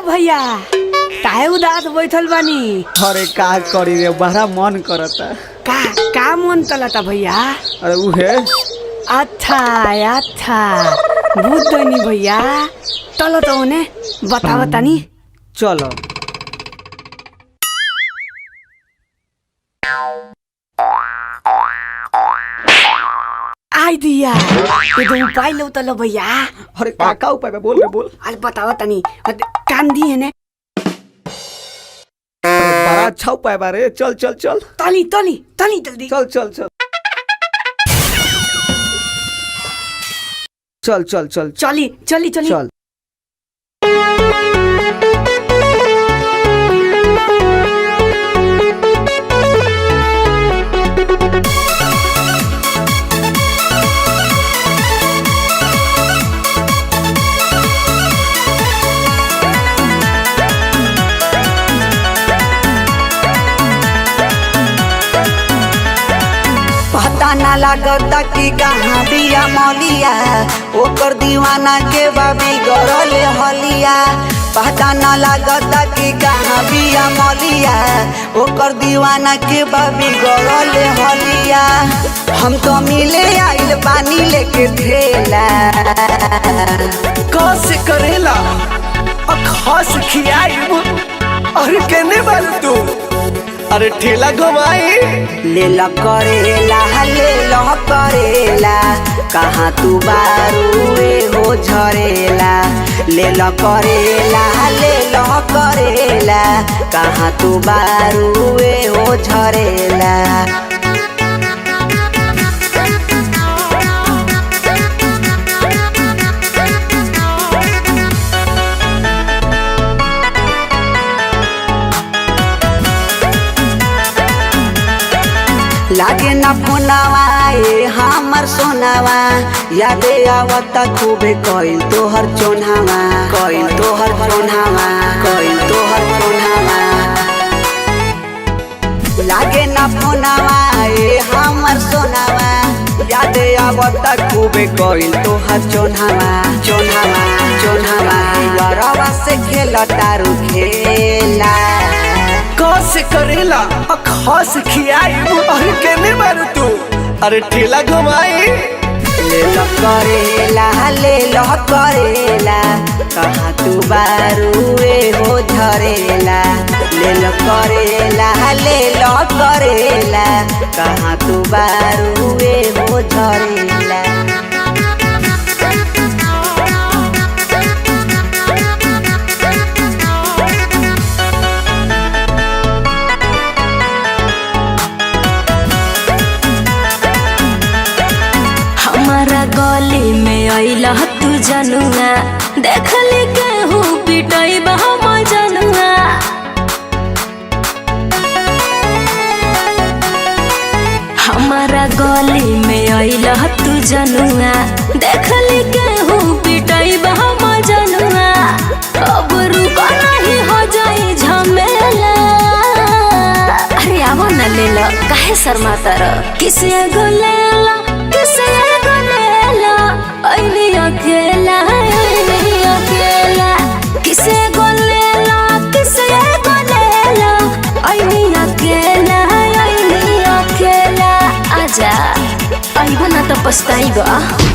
भैया काहे उदास बैठल बानी? अरे का करी रे, बड़ा मन करता। का मन चलता भैया? अरे उहे अच्छा अच्छा बुझ गइनी भैया। चलो तो उन्हें बताओ तनी। चलो। आई दिया ये उपाय लो तो लो भैया। अरे का उपाय बा? बोल रे बोल। अरे बताओ तनी कान दी है ने। बड़ा अच्छा उपाय बा रे। चल चल चल तली तली तली जल्दी चल चल चल चल चल चल चली चली चली चल। पता ना लागता कि कहाँ बिया मौलिया, ओकर दीवाना के बाबी गरल हलिया। पता ना लागता कि कहाँ बिया मौलिया, ओकर दीवाना के बाबी गरल हलिया। हम तो मिले आइल पानी लेके थेला। कैसे करेला खास खियाई? अरे कहने वाले तू? अरे ठेला घुमाई ले ला करेला ले ला करेला, कहाँ तू बारूए हो झरेला। ले ला करेला ले ला करेला, कहाँ तू बारूए हो झरेला। लागे ना फोनवा हमर सोनावा, यादे आवता खूबे कइल तोहर चोन्हावा, कइल तोहर चोन्हावा, कइल तोहर चोन्हावा। लागे ना फोनवा हमर सोनावा, यादे आवता खूबे कइल तोहर चोन्हावा, चोन्हावा, चोन्हावा। गरवा से खेल तारू खेला। कैसे करेला खास खियाई? अरे कहने वाले तू? अरे ठेला घुमाई ले ला करेला ले ला करेला, कहाँ तू बारूए हो झरेला। ले ला करेला ले ला करेला, कहाँ तू बारूए हो झरेला। गली में अइला तू जनुआ, देखली केहू पिटई हम जनुआ। हमारा गली में अइला तू जनुआ, देखली केहू पिटई हम जनुआ। अब रुका नहीं हो जाई झमेला। अरे आवो न ले लो, काहे शर्माता रह? किसे गोलेला किसे गोलेला, अइली अकेला अइली अकेला। किसे गोलेला किसे गोलेला, अइली अकेला अइली अकेला। आजा अइबो ना तो पछताइबो।